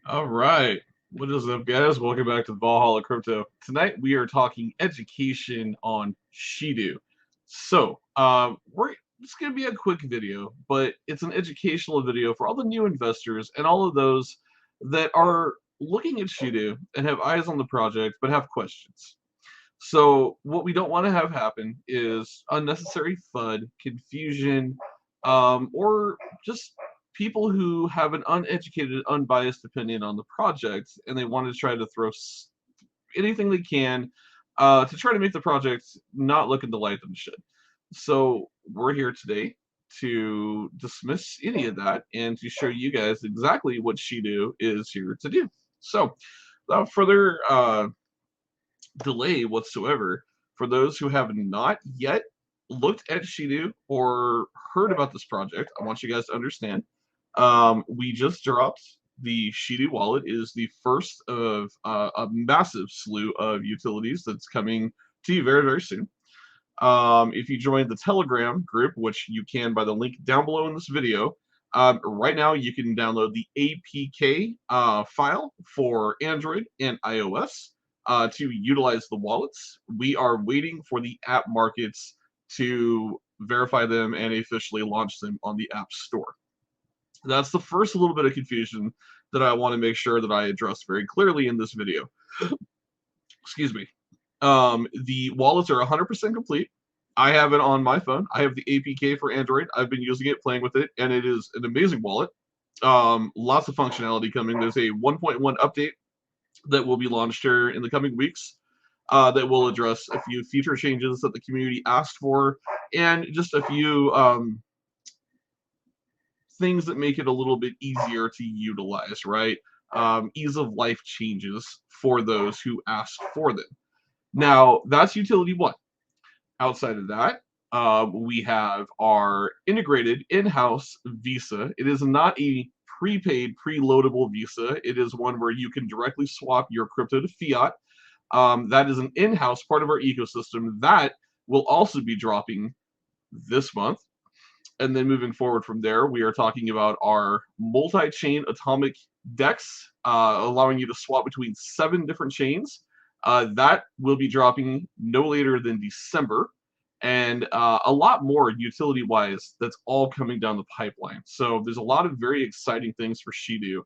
All right. What is up, guys? Welcome back to the Valhalla Crypto. Tonight we are talking education on Shido. It's going to be a quick video, but it's an educational video for all the new investors and all of those that are looking at Shido and have eyes on the project but have questions. So what we don't want to have happen is unnecessary FUD, confusion, or just people who have an uneducated, unbiased opinion on the project, and they want to try to throw anything they can to try to make the project not look in the light that it should. So we're here today to dismiss any of that and to show you guys exactly what Shido is here to do. So without further delay whatsoever, for those who have not yet looked at Shido or heard about this project, I want you guys to understand. We just dropped the Shido wallet. It is the first of a massive slew of utilities that's coming to you very, very soon. If you join the Telegram group, which you can by the link down below in this video, right now you can download the APK file for Android and iOS to utilize the wallets. We are waiting for the app markets to verify them and officially launch them on the App Store. That's the first little bit of confusion that I want to make sure that I address very clearly in this video. Excuse me. The wallets are 100% complete. I have it on my phone. I have the APK for Android. I've been using it, playing with it, and it is an amazing wallet. Lots of functionality coming. There's a 1.1 update that will be launched here in the coming weeks that will address a few feature changes that the community asked for and just a few things that make it a little bit easier to utilize, right? Ease of life changes for those who asked for them. Now, that's utility one. Outside of that, we have our integrated in-house Visa. It is not a prepaid, preloadable Visa. It is one where you can directly swap your crypto to fiat. That is an in-house part of our ecosystem that will also be dropping this month. And then moving forward from there, we are talking about our multi-chain atomic DEX, allowing you to swap between 7 different chains. That will be dropping no later than December, and a lot more utility-wise that's all coming down the pipeline. So there's a lot of very exciting things for Shido.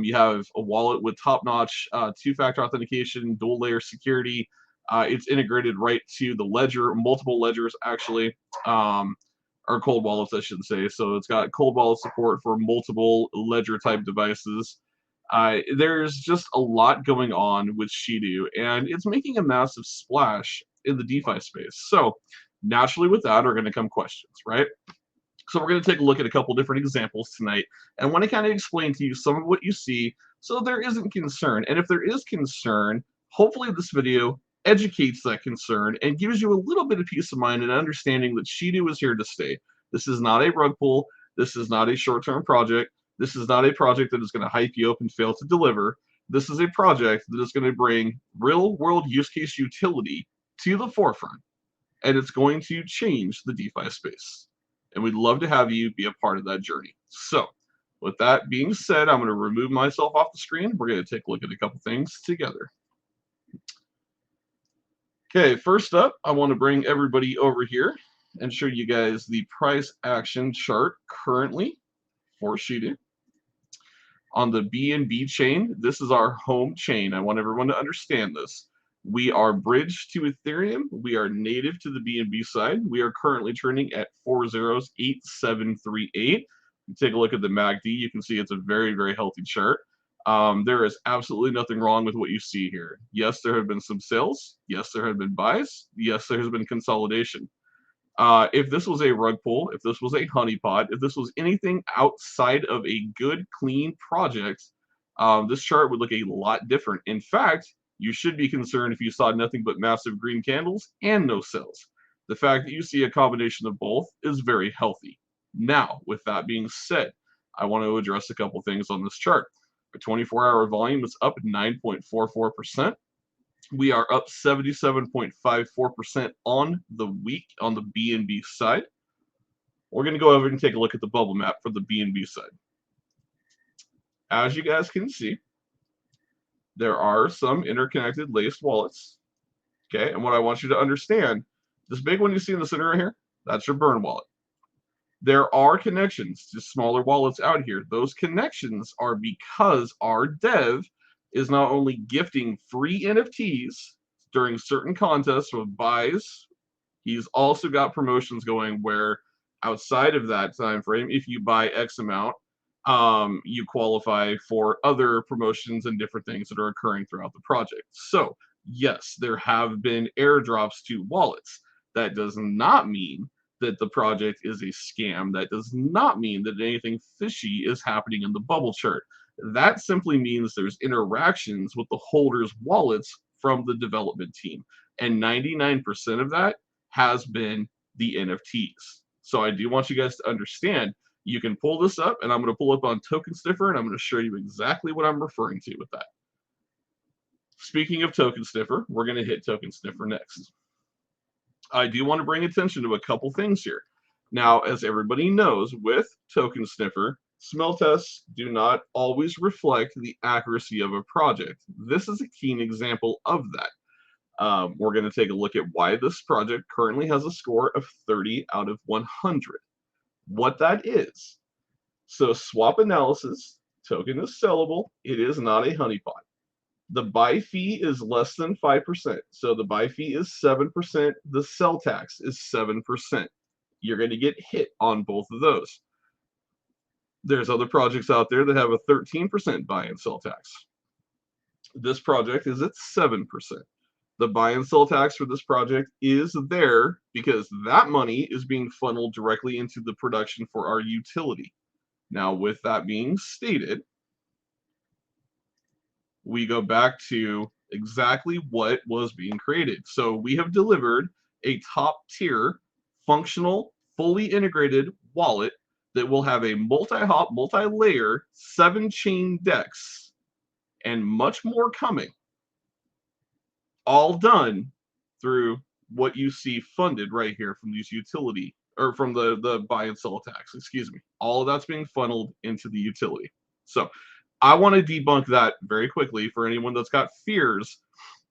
You have a wallet with top-notch two-factor authentication, dual-layer security. It's integrated right to the ledger, multiple ledgers actually. Or cold wallets, I should say. So it's got cold wallet support for multiple ledger type devices. There's just a lot going on with Shido, and it's making a massive splash in the DeFi space. So naturally, with that are going to come questions, right? So we're going to take a look at a couple different examples tonight, and want to kind of explain to you some of what you see, so there isn't concern. And if there is concern, hopefully this video educates that concern and gives you a little bit of peace of mind and understanding that Shido is here to stay. This is not a rug pull. This is not a short-term project. This is not a project that is going to hype you up and fail to deliver. This is a project that is going to bring real-world use case utility to the forefront, and it's going to change the DeFi space. And we'd love to have you be a part of that journey. So, with that being said, I'm going to remove myself off the screen. We're going to take a look at a couple things together. Okay, first up, I want to bring everybody over here and show you guys the price action chart currently for Shido. On the BNB chain, this is our home chain. I want everyone to understand this. We are bridged to Ethereum. We are native to the BNB side. We are currently trending at 408738. Take a look at the MACD. You can see it's a very, very healthy chart. There is absolutely nothing wrong with what you see here. Yes, there have been some sales. Yes, there have been buys. Yes, there has been consolidation. If this was a rug pull, if this was a honeypot, if this was anything outside of a good, clean project, this chart would look a lot different. In fact, you should be concerned if you saw nothing but massive green candles and no sales. The fact that you see a combination of both is very healthy. Now, with that being said, I want to address a couple things on this chart. Our 24-hour volume is up 9.44%. We are up 77.54% on the week on the BNB side. We're going to go over and take a look at the bubble map for the BNB side. as you guys can see, there are some interconnected laced wallets. Okay, and what I want you to understand, this big one you see in the center right here, that's your burn wallet. There are connections to smaller wallets out here. Those connections are because our dev is not only gifting free NFTs during certain contests with buys, he's also got promotions going where outside of that time frame, if you buy X amount, you qualify for other promotions and different things that are occurring throughout the project. So yes, there have been airdrops to wallets. That does not mean that the project is a scam. That does not mean that anything fishy is happening in the bubble chart. That simply means there's interactions with the holders' wallets from the development team. And 99% of that has been the NFTs. So I do want you guys to understand, you can pull this up, and I'm going to pull up on Token Sniffer, and I'm going to show you exactly what I'm referring to with that. Speaking of Token Sniffer, we're going to hit Token Sniffer next. I do want to bring attention to a couple things here. Now, as everybody knows, with Token Sniffer, smell tests do not always reflect the accuracy of a project. This is a keen example of that. We're going to take a look at why this project currently has a score of 30 out of 100. What that is. So swap analysis, token is sellable, it is not a honeypot. The buy fee is less than 5%. So the buy fee is 7%, the sell tax is 7%. You're going to get hit on both of those. There's other projects out there that have a 13% buy and sell tax. This project is at 7%. The buy and sell tax for this project is there because that money is being funneled directly into the production for our utility. Now, with that being stated, we go back to exactly what was being created. So we have delivered a top tier, functional, fully integrated wallet that will have a multi-hop, multi-layer, 7-chain DEX, and much more coming. All done through what you see funded right here from these utility, or from the buy and sell tax, excuse me. All of that's being funneled into the utility. So I want to debunk that very quickly for anyone that's got fears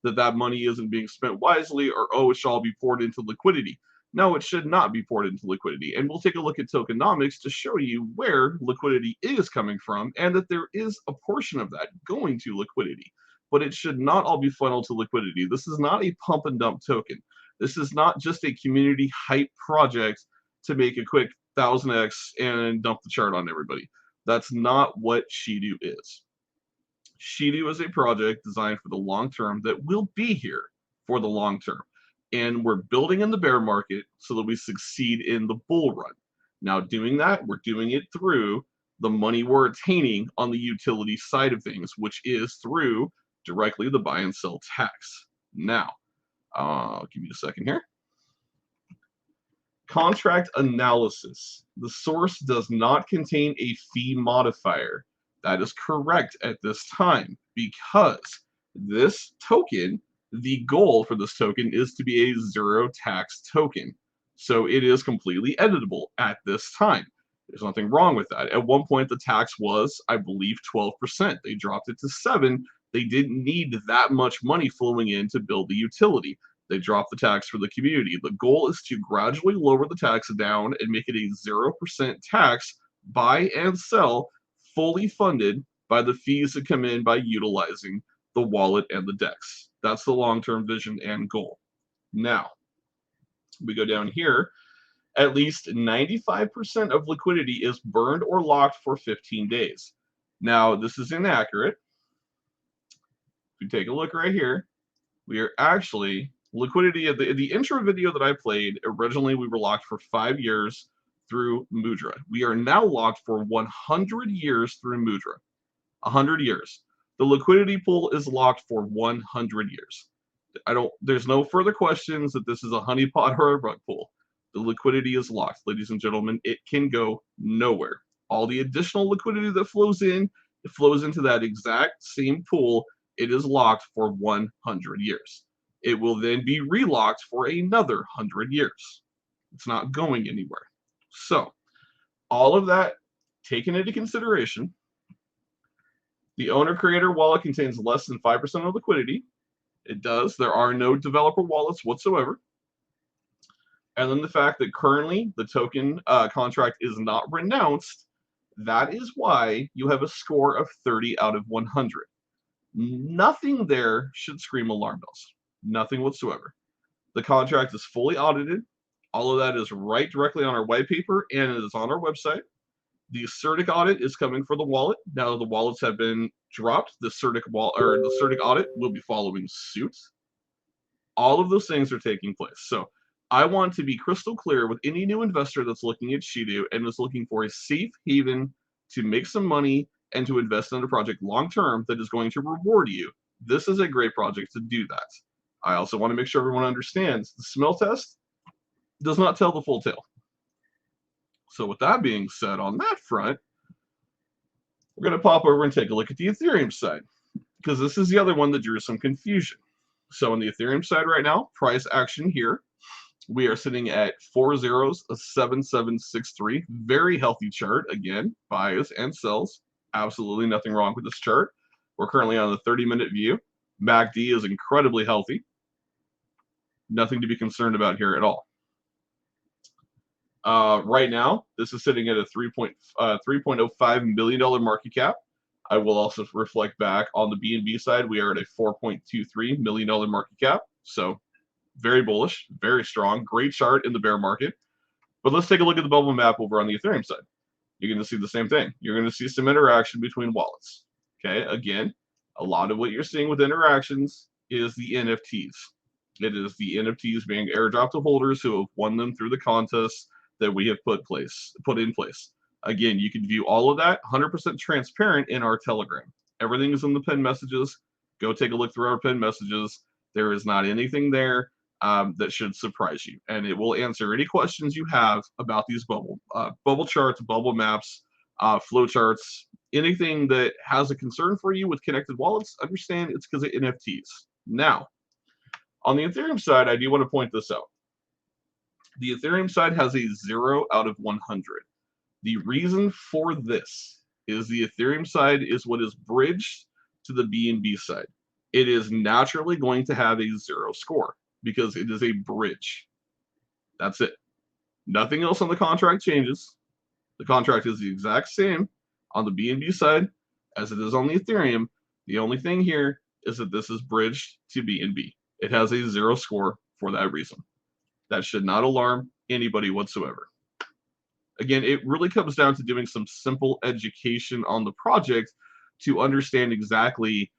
that that money isn't being spent wisely, or, oh, it should all be poured into liquidity. No, it should not be poured into liquidity. And we'll take a look at tokenomics to show you where liquidity is coming from, and that there is a portion of that going to liquidity. But it should not all be funneled to liquidity. This is not a pump and dump token. This is not just a community hype project to make a quick 1000x and dump the chart on everybody. That's not what Shido is. Shido is a project designed for the long term that will be here for the long term. And we're building in the bear market so that we succeed in the bull run. Now, doing that, we're doing it through the money we're attaining on the utility side of things, which is through directly the buy and sell tax. Now, give me a second here. Contract analysis. The source does not contain a fee modifier. That is correct at this time because this token, the goal for this token is to be a zero tax token. So it is completely editable at this time. There's nothing wrong with that. At one point, the tax was, I believe, 12%. They dropped it to 7%. They didn't need that much money flowing in to build the utility. They dropped the tax for the community. The goal is to gradually lower the tax down and make it a 0% tax, buy and sell, fully funded by the fees that come in by utilizing the wallet and the DEX. That's the long-term vision and goal. Now, we go down here. At least 95% of liquidity is burned or locked for 15 days. Now, this is inaccurate. If you take a look right here, we are actually liquidity of the intro video that I played. Originally, we were locked for 5 years through Mudra. We are now locked for 100 years through Mudra. 100 years. The liquidity pool is locked for 100 years. There's no further questions that this is a honeypot or a rug pool. The liquidity is locked, ladies and gentlemen. It can go nowhere. All the additional liquidity that flows in, it flows into that exact same pool. It is locked for 100 years. It will then be relocked for another 100 years. It's not going anywhere. So, all of that taken into consideration, The owner-creator wallet contains less than 5% of liquidity. It does. There are no developer wallets whatsoever. And then the fact that currently the token contract is not renounced, that is why you have a score of 30 out of 100. Nothing there should scream alarm bells. Nothing whatsoever. The contract is fully audited. All of that is right directly on our white paper, and it is on our website. The CertiK audit is coming for the wallet. Now that the wallets have been dropped, the CertiK audit will be following suit. All of those things are taking place. So I want to be crystal clear with any new investor that's looking at Shido and is looking for a safe haven to make some money and to invest in a project long term that is going to reward you. This is a great project to do that. I also want to make sure everyone understands the smell test does not tell the full tale. So with that being said, on that front, we're going to pop over and take a look at the Ethereum side, because this is the other one that drew some confusion. So on the Ethereum side right now, price action here, we are sitting at 4 zeros, a 7763. Very healthy chart. Again, buys and sells. Absolutely nothing wrong with this chart. We're currently on the 30-minute view. MACD is incredibly healthy. Nothing to be concerned about here at all. Right now, this is sitting at a $3.05 million market cap. I will also reflect back on the BNB side. We are at a $4.23 million market cap. So very bullish, very strong, great chart in the bear market. But let's take a look at the bubble map over on the Ethereum side. You're going to see the same thing. You're going to see some interaction between wallets. Okay, again, a lot of what you're seeing with interactions is the NFTs. It is the NFTs being airdropped to holders who have won them through the contests that we have put in place. Again, you can view all of that 100% transparent in our Telegram. Everything is in the pinned messages. Go take a look through our pinned messages. There is not anything there that should surprise you, and it will answer any questions you have about these bubble charts, bubble maps, flow charts, anything that has a concern for you with connected wallets. Understand it's because of NFTs. Now, on the Ethereum side, I do want to point this out. The Ethereum side has a 0 out of 100. The reason for this is the Ethereum side is what is bridged to the BNB side. It is naturally going to have a 0 score because it is a bridge. That's it. Nothing else on the contract changes. The contract is the exact same on the BNB side as it is on the Ethereum. The only thing here is that this is bridged to BNB. It has a 0 score for that reason. That should not alarm anybody whatsoever. Again, it really comes down to doing some simple education on the project to understand exactly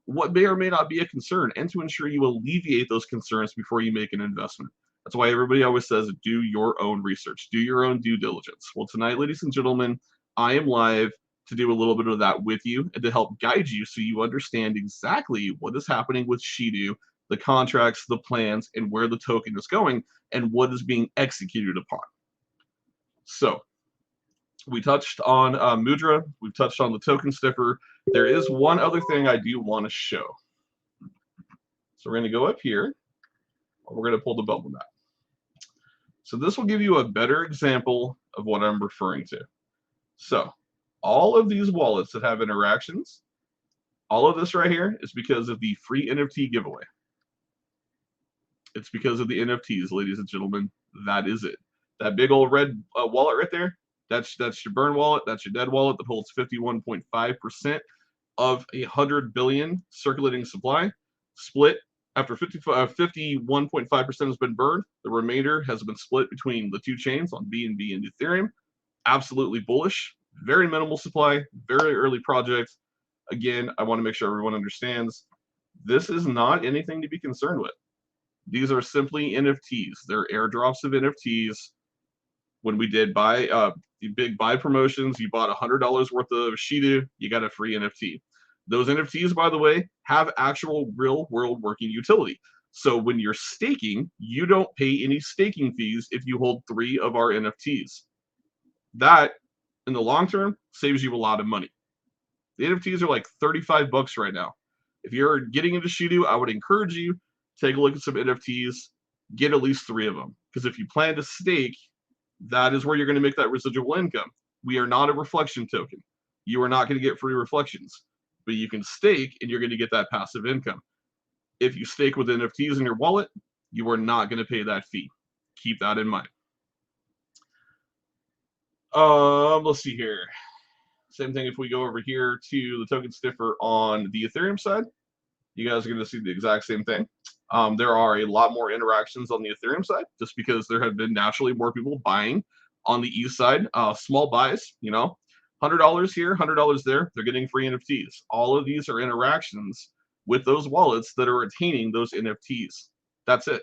what may or may not be a concern and to ensure you alleviate those concerns before you make an investment. That's why everybody always says do your own research, do your own due diligence. Well, tonight, ladies and gentlemen, I am live to do a little bit of that with you and to help guide you so you understand exactly what is happening with Shido, the contracts, the plans, and where the token is going and what is being executed upon. So we touched on Mudra. We've touched on the token sniffer. There is one other thing I do want to show. So we're going to go up here. We're going to pull the bubble map. So this will give you a better example of what I'm referring to. So all of these wallets that have interactions, all of this right here is because of the free NFT giveaway. It's because of the NFTs, ladies and gentlemen. That is it. That big old red wallet right there, that's your burn wallet. That's your dead wallet that holds 51.5% of 100 billion circulating supply. Split after 51.5% has been burned. The remainder has been split between the two chains on BNB and Ethereum. Absolutely bullish. Very minimal supply. Very early project. Again, I want to make sure everyone understands this is not anything to be concerned with. These are simply NFTs. They're airdrops of NFTs. When we did the big buy promotions, you bought $100 worth of Shido, you got a free NFT. Those NFTs, by the way, have actual real world working utility. So when you're staking, you don't pay any staking fees if you hold 3 of our NFTs. That, in the long term, saves you a lot of money. The NFTs are like $35 right now. If you're getting into Shido, I would encourage you, take a look at some NFTs, get at least 3 of them. Because if you plan to stake, that is where you're going to make that residual income. We are not a reflection token. You are not going to get free reflections, but you can stake and you're going to get that passive income. If you stake with NFTs in your wallet, you are not going to pay that fee. Keep that in mind. Let's see here. Same thing if we go over here to the token sniffer on the Ethereum side. You guys are going to see the exact same thing. There are a lot more interactions on the Ethereum side just because there have been naturally more people buying on the ETH side. Small buys, you know, $100 here, $100 there. They're getting free NFTs. All of these are interactions with those wallets that are attaining those NFTs. That's it.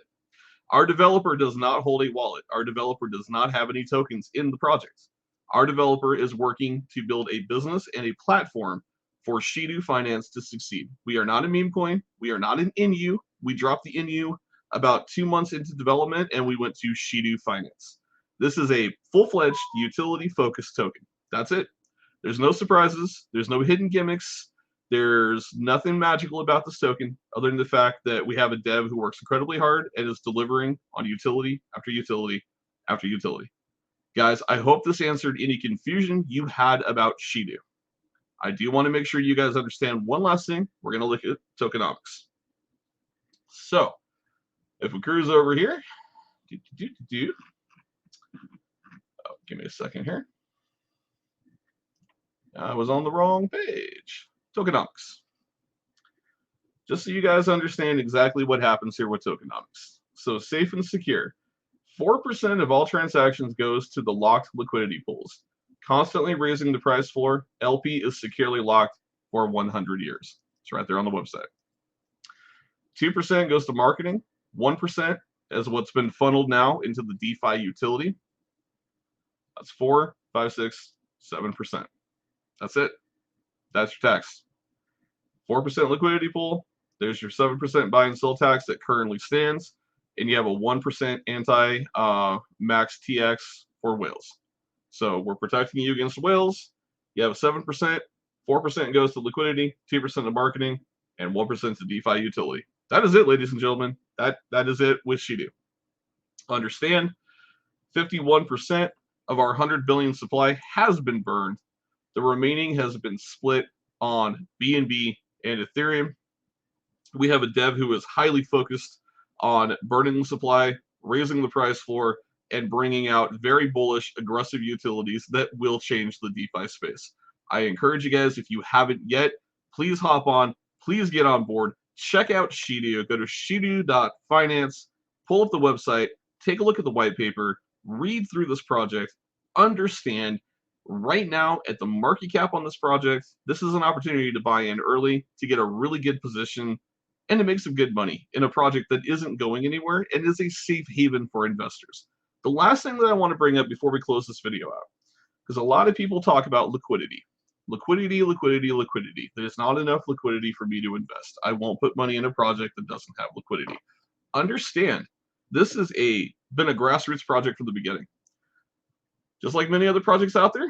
Our developer does not hold a wallet. Our developer does not have any tokens in the project. Our developer is working to build a business and a platform for shido.finance to succeed. We are not a meme coin. We are not an NU. We dropped the NU about 2 months into development, and we went to shido.finance. This is a full-fledged utility-focused token. That's it. There's no surprises. There's no hidden gimmicks. There's nothing magical about this token other than the fact that we have a dev who works incredibly hard and is delivering on utility after utility after utility. Guys, I hope this answered any confusion you had about Shido. I do want to make sure you guys understand one last thing. We're going to look at tokenomics. So, if we cruise over here, oh, give me a second here. I was on the wrong page. Tokenomics. Just so you guys understand exactly what happens here with tokenomics. So, safe and secure. 4% of all transactions goes to the locked liquidity pools. Constantly raising the price floor, LP is securely locked for 100 years. It's right there on the website. 2% goes to marketing. 1% is what's been funneled now into the DeFi utility. That's 4, 5, 6, 7%. That's it. That's your tax. 4% liquidity pool. There's your 7% buy and sell tax that currently stands. And you have a 1% anti-max TX for whales. So we're protecting you against whales. You have a 7%, 4% goes to liquidity, 2% to marketing, and 1% to DeFi utility. That is it, ladies and gentlemen. That is it with Shido. Understand, 51% of our 100 billion supply has been burned. The remaining has been split on BNB and Ethereum. We have a dev who is highly focused on burning the supply, raising the price floor, and bringing out very bullish, aggressive utilities that will change the DeFi space. I encourage you guys, if you haven't yet, please hop on, please get on board, check out Shido, go to shido.finance, pull up the website, take a look at the white paper, read through this project, understand right now at the market cap on this project, this is an opportunity to buy in early, to get a really good position, and to make some good money in a project that isn't going anywhere and is a safe haven for investors. The last thing that I want to bring up before we close this video out, because a lot of people talk about liquidity. Liquidity, liquidity, liquidity. There's not enough liquidity for me to invest. I won't put money in a project that doesn't have liquidity. Understand, this has been a grassroots project from the beginning. Just like many other projects out there,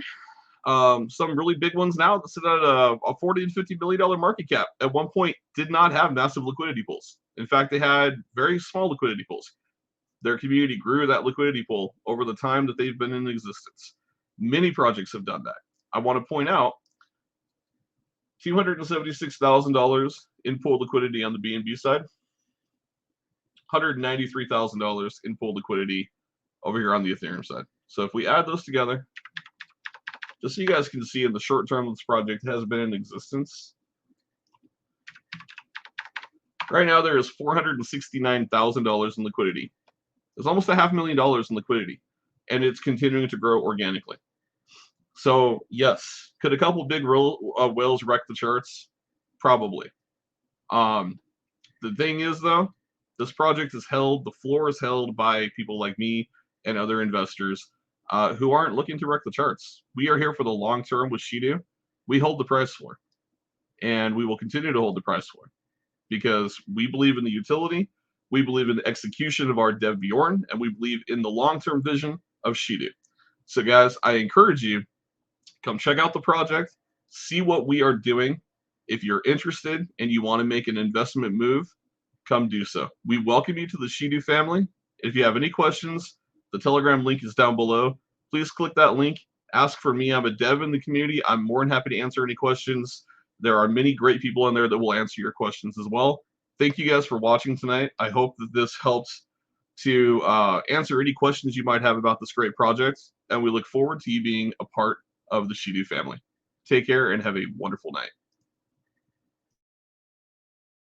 some really big ones now that sit at a $40 and $50 billion market cap at one point did not have massive liquidity pools. In fact, they had very small liquidity pools. Their community grew that liquidity pool over the time that they've been in existence. Many projects have done that. I want to point out $276,000 in pool liquidity on the BNB side, $193,000 in pool liquidity over here on the Ethereum side. So if we add those together, just so you guys can see in the short term this project has been in existence. Right now there is $469,000 in liquidity. There's almost $500,000 in liquidity, and it's continuing to grow organically. So yes, could a couple big whales wreck the charts? Probably. The thing is though, this project is held, the floor is held by people like me and other investors who aren't looking to wreck the charts. We are here for the long term with Shido. We hold the price floor, and we will continue to hold the price floor because we believe in the utility, we believe in the execution of our dev Bjorn, and we believe in the long-term vision of Shido. So guys, I encourage you, come check out the project, see what we are doing. If you're interested and you want to make an investment move, come do so. We welcome you to the Shido family. If you have any questions, the Telegram link is down below. Please click that link, Ask for me. I'm a dev in the community. I'm more than happy to answer any questions. There are many great people in there that will answer your questions as well. Thank you guys for watching tonight. I hope that this helps to answer any questions you might have about this great project, and we look forward to you being a part of the Shido family. Take care and have a wonderful night.